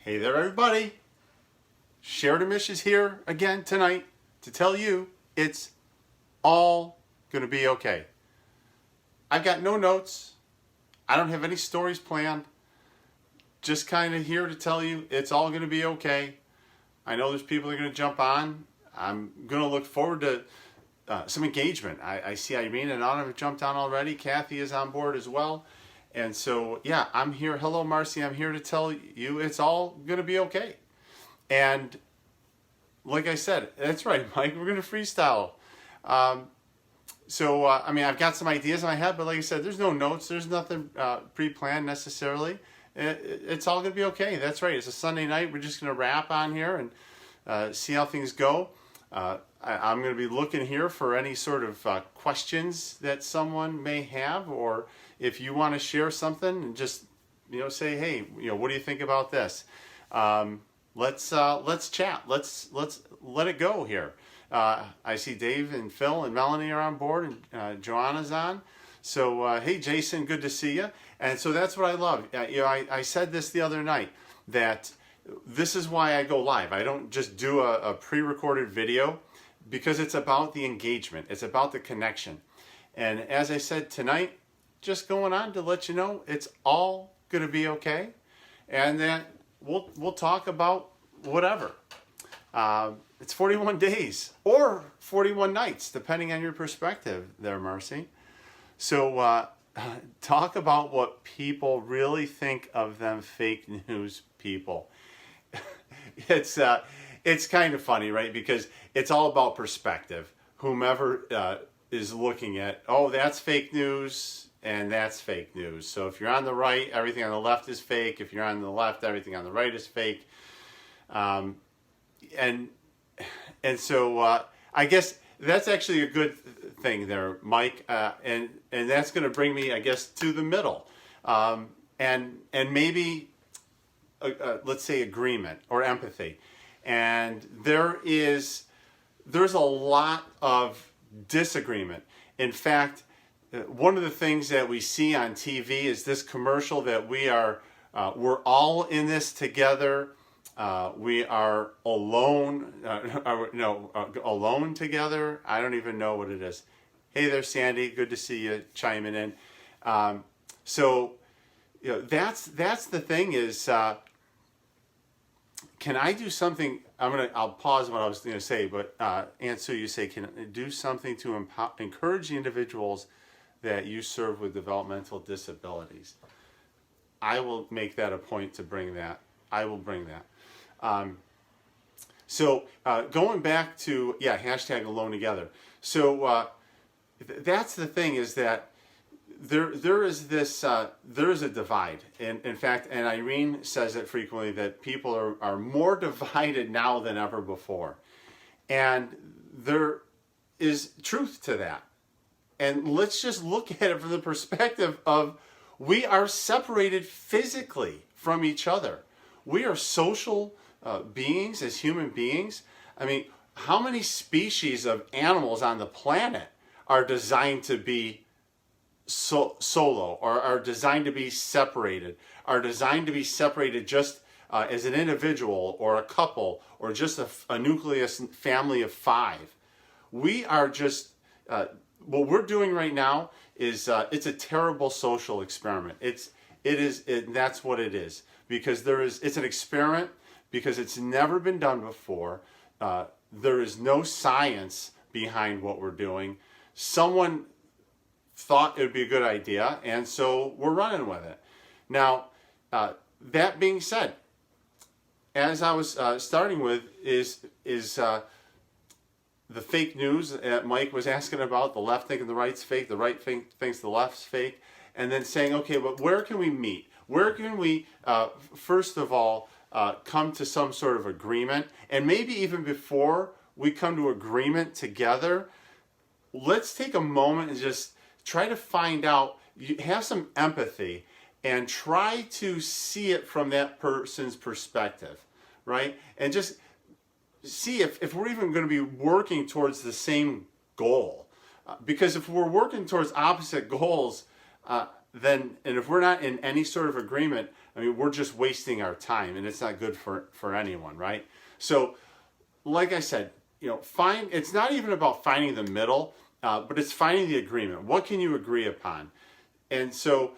Hey there, everybody. Sheridan Mish is here again tonight to tell you it's all going to be okay. I've got no notes. I don't have any stories planned. Just kind of here to tell you it's all going to be okay. I know there's people that are going to jump on. I'm going to look forward to some engagement. I see Irene and Anna have jumped on already. Kathy is on board as well. And so, yeah, I'm here. Hello, Marcy. I'm here to tell you it's all going to be okay. And like I said, that's right, Mike, we're going to freestyle. I mean, I've got some ideas in my head, but like I said, there's no notes. There's nothing pre-planned necessarily. It's all going to be okay. That's right. It's a Sunday night. We're just going to wrap on here and see how things go. I'm going to be looking here for any sort of questions that someone may have, or if you want to share something and just, say, hey, what do you think about this? Let's chat. Let's let it go here. I see Dave and Phil and Melanie are on board, and Joanna's on. So, hey, Jason, good to see you. And so that's what I love. I said this the other night, that this is why I go live. I don't just do a pre-recorded video, because it's about the engagement. It's about the connection. And as I said tonight, just going on to let you know it's all going to be okay. And that we'll talk about whatever. It's 41 days or 41 nights, depending on your perspective there, Marcy. So talk about what people really think of them fake news people. It's kind of funny, right? Because it's all about perspective. Whomever is looking at, oh, that's fake news and that's fake news. So if you're on the right, everything on the left is fake. If you're on the left, everything on the right is fake. And so I guess that's actually a good thing there, Mike. And that's going to bring me, I guess, to the middle. And maybe, let's say, agreement or empathy. And there's a lot of disagreement. In fact, one of the things that we see on TV is this commercial that we're all in this together. We are alone, alone together. I don't even know what it is. Hey there, Sandy. Good to see you chiming in. So that's the thing is, can I do something? I'll pause what I was going to say, but Aunt Sue, you say, can I do something to encourage the individuals that you serve with developmental disabilities? I will make that a point to bring that. I will bring that. So going back to, hashtag alone together. So that's the thing, is that there is a divide. And in fact, and Irene says it frequently, that people are more divided now than ever before. And there is truth to that. And let's just look at it from the perspective of, we are separated physically from each other. We are social beings as human beings. I mean, how many species of animals on the planet are designed to be solo, or are designed to be separated, just as an individual or a couple, or just a nucleus family of 5? We are just, what we're doing right now is, it's a terrible social experiment. That's what it is, because it's an experiment, because it's never been done before. There is no science behind what we're doing. Someone thought it would be a good idea, and so we're running with it. Now, that being said, as I was starting with, is the fake news that Mike was asking about, the left thinking the right's fake, the right thinks the left's fake, and then saying, okay, but where can we meet? Where can we, first of all, come to some sort of agreement? And maybe even before we come to agreement together, let's take a moment and just try to find out, have some empathy, and try to see it from that person's perspective, right? And just see if we're even going to be working towards the same goal. Because if we're working towards opposite goals, and if we're not in any sort of agreement, I mean, we're just wasting our time, and it's not good for anyone, right? So, like I said, it's not even about finding the middle, but it's finding the agreement. What can you agree upon? And so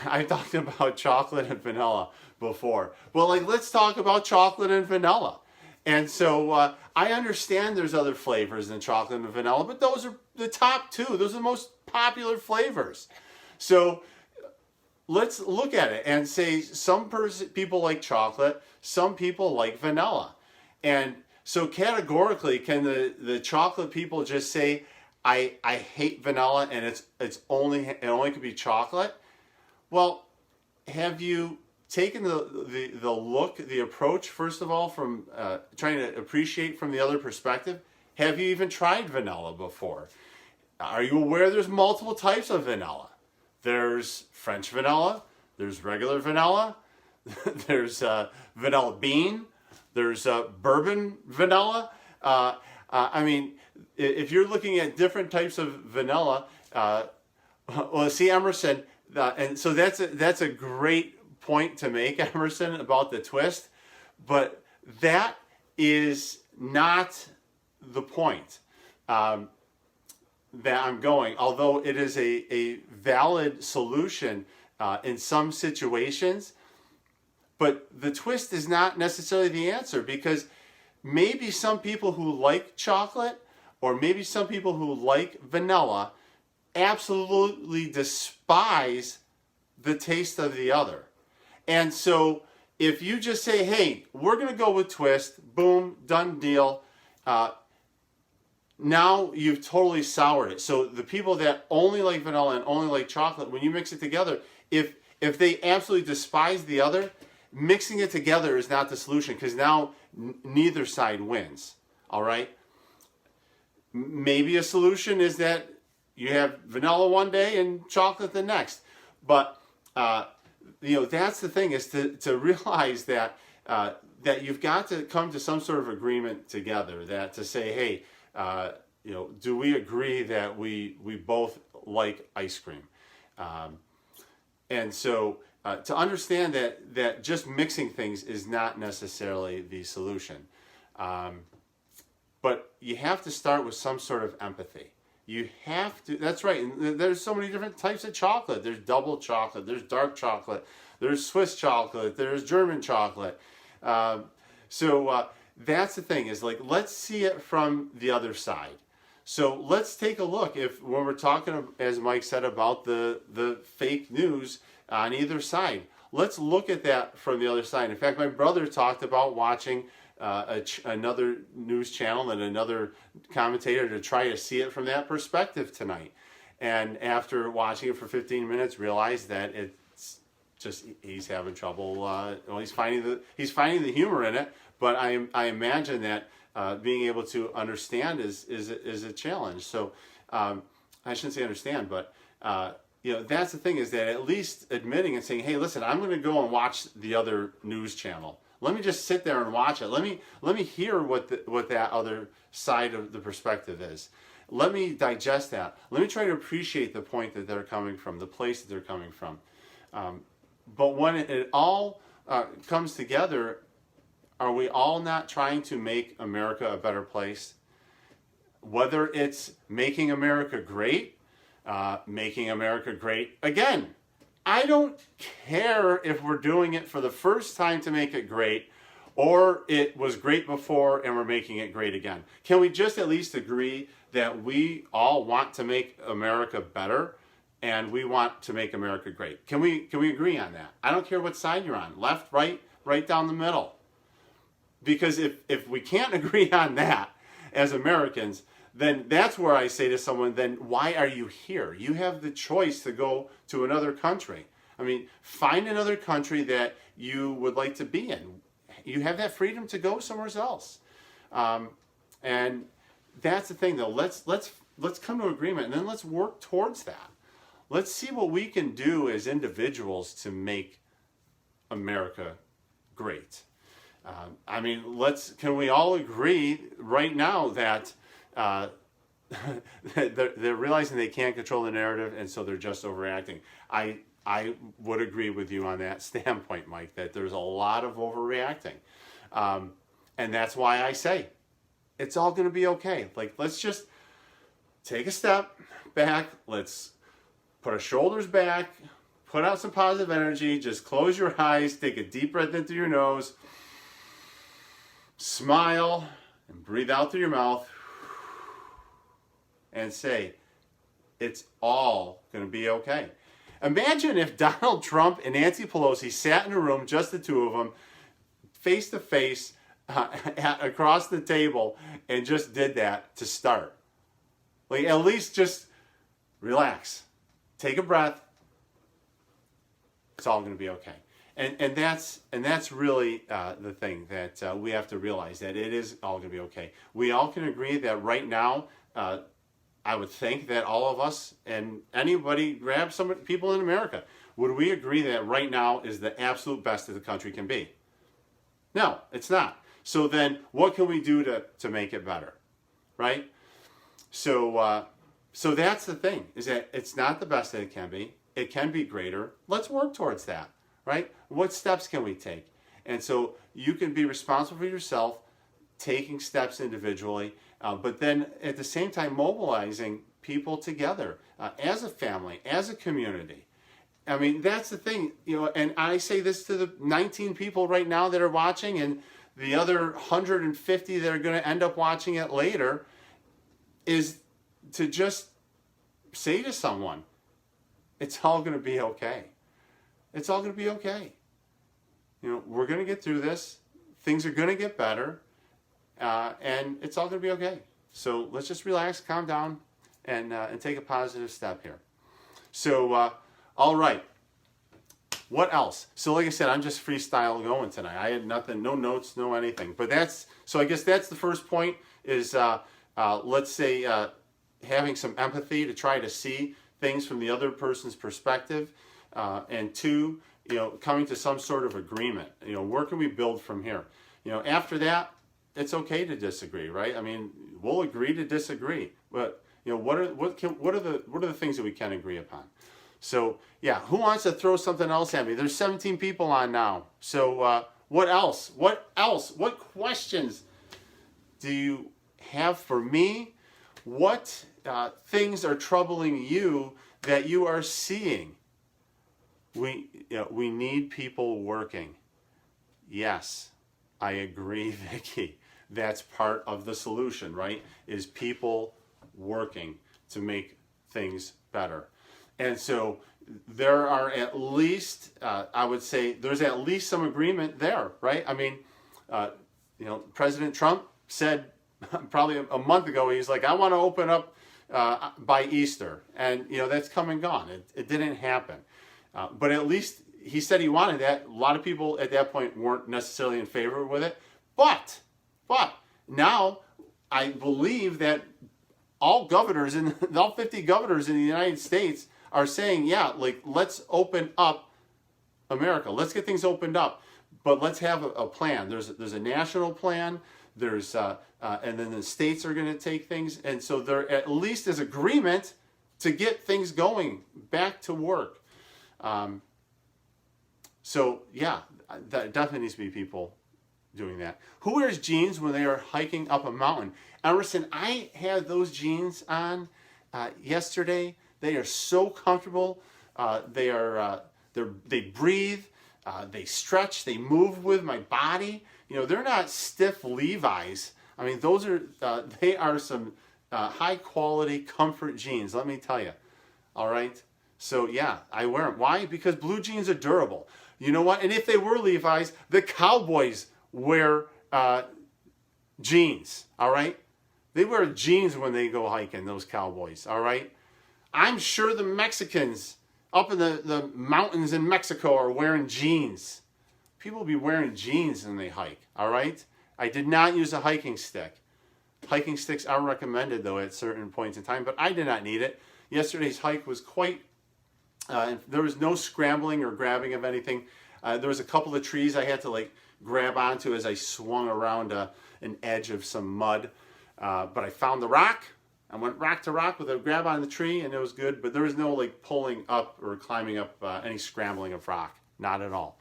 I talked about chocolate and vanilla before. Well, let's talk about chocolate and vanilla. And so I understand there's other flavors than chocolate and vanilla, but those are the top two. Those are the most popular flavors. So let's look at it and say people like chocolate, some people like vanilla. And so categorically, can the chocolate people just say, I hate vanilla and it only could be chocolate? Well, have you taken the approach, first of all, from trying to appreciate from the other perspective? Have you even tried vanilla before? Are you aware there's multiple types of vanilla? There's French vanilla, there's regular vanilla, there's vanilla bean, there's bourbon vanilla. I mean, if you're looking at different types of vanilla, well, see, Emerson, and so that's a great point to make, Emerson, about the twist, but that is not the point that I'm going. Although it is a valid solution in some situations, but the twist is not necessarily the answer, because maybe some people who like chocolate or maybe some people who like vanilla absolutely despise the taste of the other. And so if you just say, hey, we're going to go with twist, boom, done deal, now you've totally soured it. So the people that only like vanilla and only like chocolate, when you mix it together, if they absolutely despise the other, mixing it together is not the solution, because now neither side wins. All right? Maybe a solution is that you have vanilla one day and chocolate the next. But that's the thing, is to realize that that you've got to come to some sort of agreement together. That to say, hey, do we agree that we both like ice cream? And so to understand that just mixing things is not necessarily the solution. But you have to start with some sort of empathy. You have to, that's right. And there's so many different types of chocolate. There's double chocolate, there's dark chocolate, there's Swiss chocolate, there's German chocolate. So that's the thing, is let's see it from the other side. So let's take a look, when we're talking, as Mike said, about the fake news on either side, let's look at that from the other side. In fact, my brother talked about watching another news channel and another commentator to try to see it from that perspective tonight. And after watching it for 15 minutes, realized that it's just, he's having trouble. Well, he's finding the humor in it, but I imagine that being able to understand is a challenge. So I shouldn't say understand, but that's the thing, is that at least admitting and saying, hey, listen, I'm going to go and watch the other news channel. Let me just sit there and watch it. Let me hear what that other side of the perspective is. Let me digest that. Let me try to appreciate the point that they're coming from, the place that they're coming from. But when it all comes together, are we all not trying to make America a better place? Whether it's making America great, making America great again. I don't care if we're doing it for the first time to make it great, or it was great before and we're making it great again. Can we just at least agree that we all want to make America better and we want to make America great? Can we agree on that? I don't care what side you're on, left, right down the middle. Because if we can't agree on that as Americans, then that's where I say to someone, then why are you here? You have the choice to go to another country. I mean, find another country that you would like to be in. You have that freedom to go somewhere else. And that's the thing, though. Let's come to agreement, and then let's work towards that. Let's see what we can do as individuals to make America great. Can we all agree right now that they're realizing they can't control the narrative, and so they're just overreacting. I would agree with you on that standpoint, Mike, that there's a lot of overreacting. And that's why I say it's all going to be okay. Like, let's just take a step back. Let's put our shoulders back, put out some positive energy, just close your eyes, take a deep breath in through your nose, smile, and breathe out through your mouth, and say, it's all going to be okay. Imagine if Donald Trump and Nancy Pelosi sat in a room, just the two of them, face to face, across the table, and just did that to start. Like, at least just relax, take a breath. It's all going to be okay. And that's really the thing that we have to realize, that it is all going to be okay. We all can agree that right now, I would think that all of us and anybody, grab some people in America, would we agree that right now is the absolute best that the country can be? No, it's not. So then what can we do to make it better, right? So that's the thing, is that it's not the best that it can be. It can be greater. Let's work towards that, right? What steps can we take? And so you can be responsible for yourself, taking steps individually, but then at the same time mobilizing people together as a family, as a community. I mean, that's the thing, and I say this to the 19 people right now that are watching, and the other 150 that are going to end up watching it later, is to just say to someone, it's all going to be okay. It's all going to be okay. We're going to get through this. Things are going to get better. And it's all going to be okay. So let's just relax, calm down, and take a positive step here. So, all right. What else? So like I said, I'm just freestyle going tonight. I had nothing, no notes, no anything. But so I guess that's the first point is, let's say, having some empathy to try to see things from the other person's perspective. And two, coming to some sort of agreement. Where can we build from here? After that, it's okay to disagree, right? I mean, we'll agree to disagree, but what are the things that we can agree upon? So yeah, who wants to throw something else at me? There's 17 people on now. So what else? What else? What questions do you have for me? What things are troubling you that you are seeing? We need people working. Yes, I agree, Vicky. That's part of the solution, right? Is people working to make things better. And so there are at least, I would say, there's at least some agreement there, right? I mean, President Trump said probably a month ago, he's like, I want to open up by Easter. And, that's come and gone. It didn't happen. But at least he said he wanted that. A lot of people at that point weren't necessarily in favor with it. But now I believe that all 50 governors in the United States are saying, yeah, like, let's open up America. Let's get things opened up. But let's have a plan. There's a national plan. And then the states are going to take things. And so there at least is agreement to get things going, back to work. So yeah, that definitely needs to be people doing that. Who wears jeans when they are hiking up a mountain? Emerson, I had those jeans on yesterday. They are so comfortable. They breathe. They stretch. They move with my body. They're not stiff Levi's. I mean, they are some high quality comfort jeans. Let me tell you. All right. So yeah, I wear them. Why? Because blue jeans are durable. You know what? And if they were Levi's, the Cowboys wear jeans. All right. They wear jeans when they go hiking, those Cowboys. All right. I'm sure the Mexicans up in the mountains in Mexico are wearing jeans. People will be wearing jeans when they hike, all right? I did not use a hiking stick. Hiking sticks are recommended, though, at certain points in time, but I did not need it. Yesterday's hike was quite, there was no scrambling or grabbing of anything. There was a couple of trees I had to, grab onto as I swung around an edge of some mud. But I found the rock. I went rock to rock with a grab on the tree, and it was good. But there was no like pulling up or climbing up any scrambling of rock, not at all.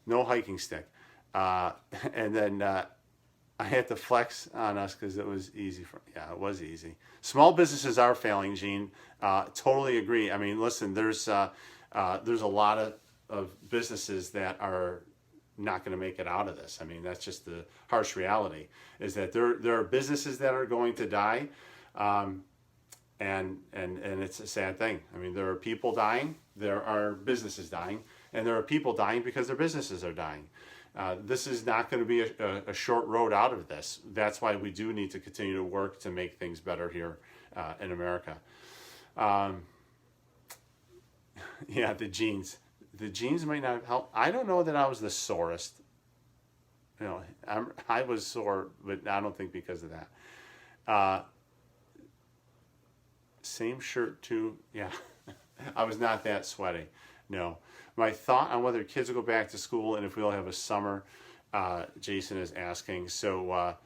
No hiking stick. And then I had to flex on us because it was easy. It was easy. Small businesses are failing, Gene. Totally agree. I mean, listen, there's a lot of businesses that are not going to make it out of this. I mean, that's just the harsh reality, is that there are businesses that are going to die, and it's a sad thing. I mean, there are people dying, there are businesses dying, and there are people dying because their businesses are dying. This is not going to be a short road out of this. That's why we do need to continue to work to make things better here in America. Yeah, the jeans. The jeans might not help. I don't know that I was the sorest. You know, I was sore, but I don't think because of that. Same shirt too. Yeah, I was not that sweaty. No. My thought on whether kids will go back to school and if we'll have a summer, Jason is asking. So,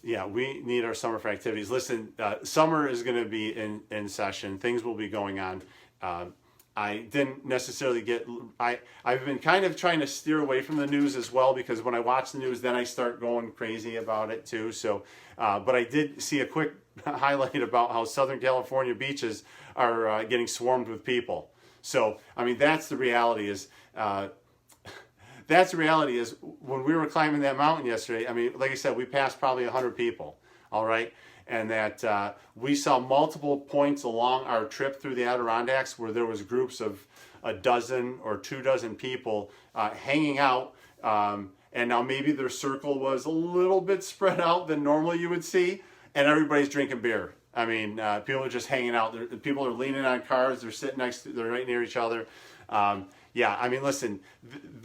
yeah, we need our summer for activities. Listen, summer is going to be in session. Things will be going on. I didn't necessarily I've been kind of trying to steer away from the news as well, because when I watch the news, then I start going crazy about it too. So, but I did see a quick highlight about how Southern California beaches are getting swarmed with people. So, I mean, that's the reality is when we were climbing that mountain yesterday, I mean, like I said, we passed probably 100 people, all right? And that we saw multiple points along our trip through the Adirondacks where there was groups of a dozen or 24 people hanging out. And now maybe their circle was a little bit spread out than normally you would see, and everybody's drinking beer. I mean, people are just hanging out. People are leaning on cars. They're sitting they're right near each other. Yeah, I mean, listen,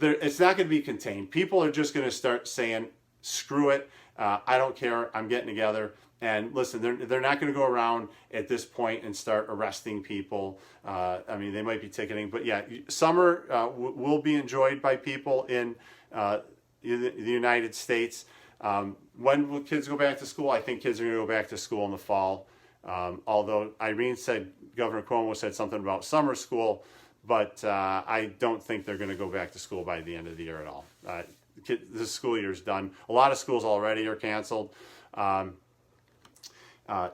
it's not going to be contained. People are just going to start saying, screw it. I don't care. I'm getting together. And listen, they're not going to go around at this point and start arresting people. I mean, they might be ticketing. But yeah, summer will be enjoyed by people in the United States. When will kids go back to school? I think kids are going to go back to school in the fall. Although Governor Cuomo said something about summer school, but I don't think they're going to go back to school by the end of the year at all. The school year's done. A lot of schools already are canceled.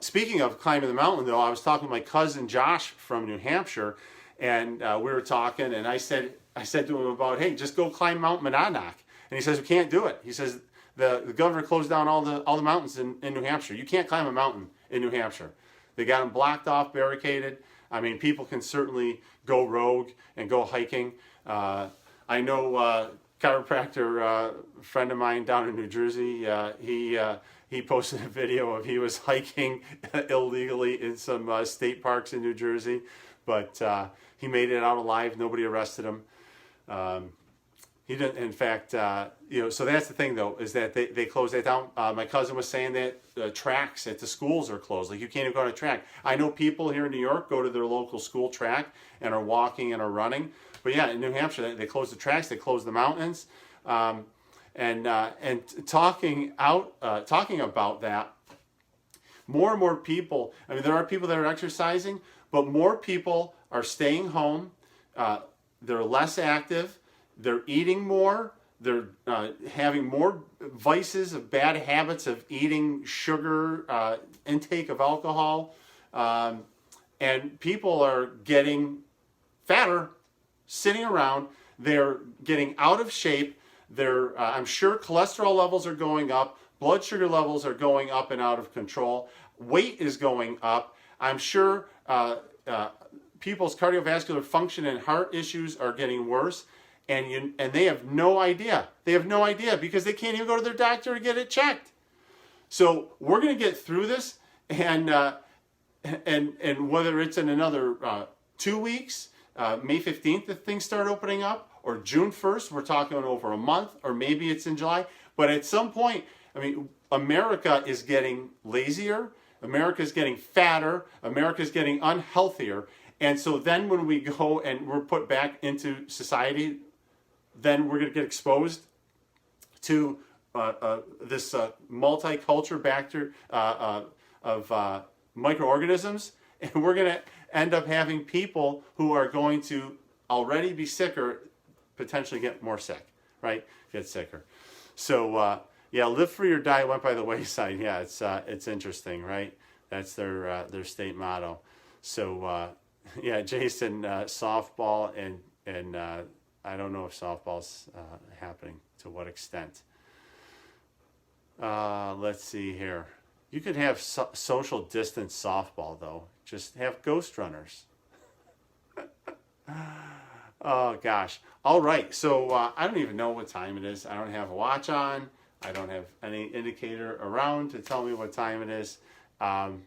Speaking of climbing the mountain, though, I was talking to my cousin Josh from New Hampshire, and we were talking, and I said to him about, hey, just go climb Mount Monadnock. And he says, we can't do it. He says, the governor closed down all the mountains in New Hampshire. You can't climb a mountain in New Hampshire. They got them blocked off, barricaded. I mean, people can certainly go rogue and go hiking. I know chiropractor friend of mine down in New Jersey, he posted a video of he was hiking illegally in some state parks in New Jersey, but he made it out alive. Nobody arrested him. He didn't. In fact, so that's the thing, though, is that they closed that down. My cousin was saying that tracks at the schools are closed. Like, you can't even go on a track. I know people here in New York go to their local school track and are walking and are running. But yeah, in New Hampshire, they closed the tracks. They closed the mountains. And talking about that, more and more people. I mean, there are people that are exercising, but more people are staying home. They're less active. They're eating more. They're having more vices of bad habits of eating sugar, intake of alcohol, and people are getting fatter, sitting around. They're getting out of shape. I'm sure cholesterol levels are going up. Blood sugar levels are going up and out of control. Weight is going up. I'm sure people's cardiovascular function and heart issues are getting worse. And they have no idea. They have no idea because they can't even go to their doctor to get it checked. So we're going to get through this, and whether it's in another 2 weeks, May 15th, if things start opening up, or June 1st, we're talking over a month, or maybe it's in July. But at some point, I mean, America is getting lazier. America is getting fatter. America is getting unhealthier. And so then when we go and we're put back into society, then we're going to get exposed to this multicultural factor of microorganisms, and we're going to end up having people who are going to already be sicker potentially get more sick, right? Get sicker. So yeah, live free or die went by the wayside. Yeah, it's interesting, right? That's their state motto. So yeah, Jason, softball and I don't know if softball's happening to what extent. Let's see here. You could have social distance softball though. Just have ghost runners. Oh gosh. All right. So I don't even know what time it is. I don't have a watch on. I don't have any indicator around to tell me what time it is. But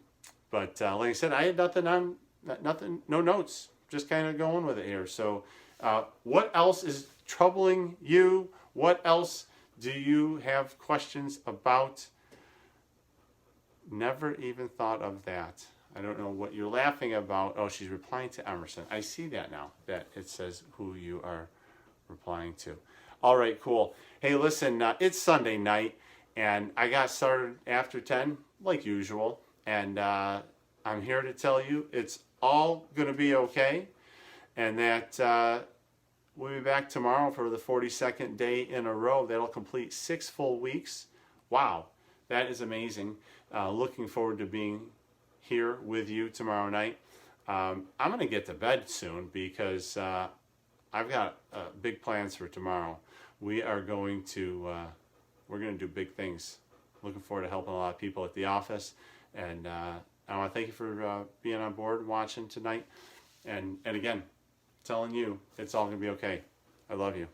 like I said, I had nothing, no notes. Just kind of going with it here. So what else is troubling you? What else do you have questions about? Never even thought of that. I don't know what you're laughing about. Oh, she's replying to Emerson. I see that now, that it says who you are replying to. All right, cool. Hey, listen, it's Sunday night, and I got started after 10, like usual. And I'm here to tell you it's all going to be okay, and that we'll be back tomorrow for the 42nd day in a row. That'll complete 6 full weeks. Wow, that is amazing. Looking forward to being here with you tomorrow night. I'm going to get to bed soon because I've got big plans for tomorrow. We're going to do big things. Looking forward to helping a lot of people at the office, and I want to thank you for being on board and watching tonight. And again, telling you it's all going to be okay. I love you.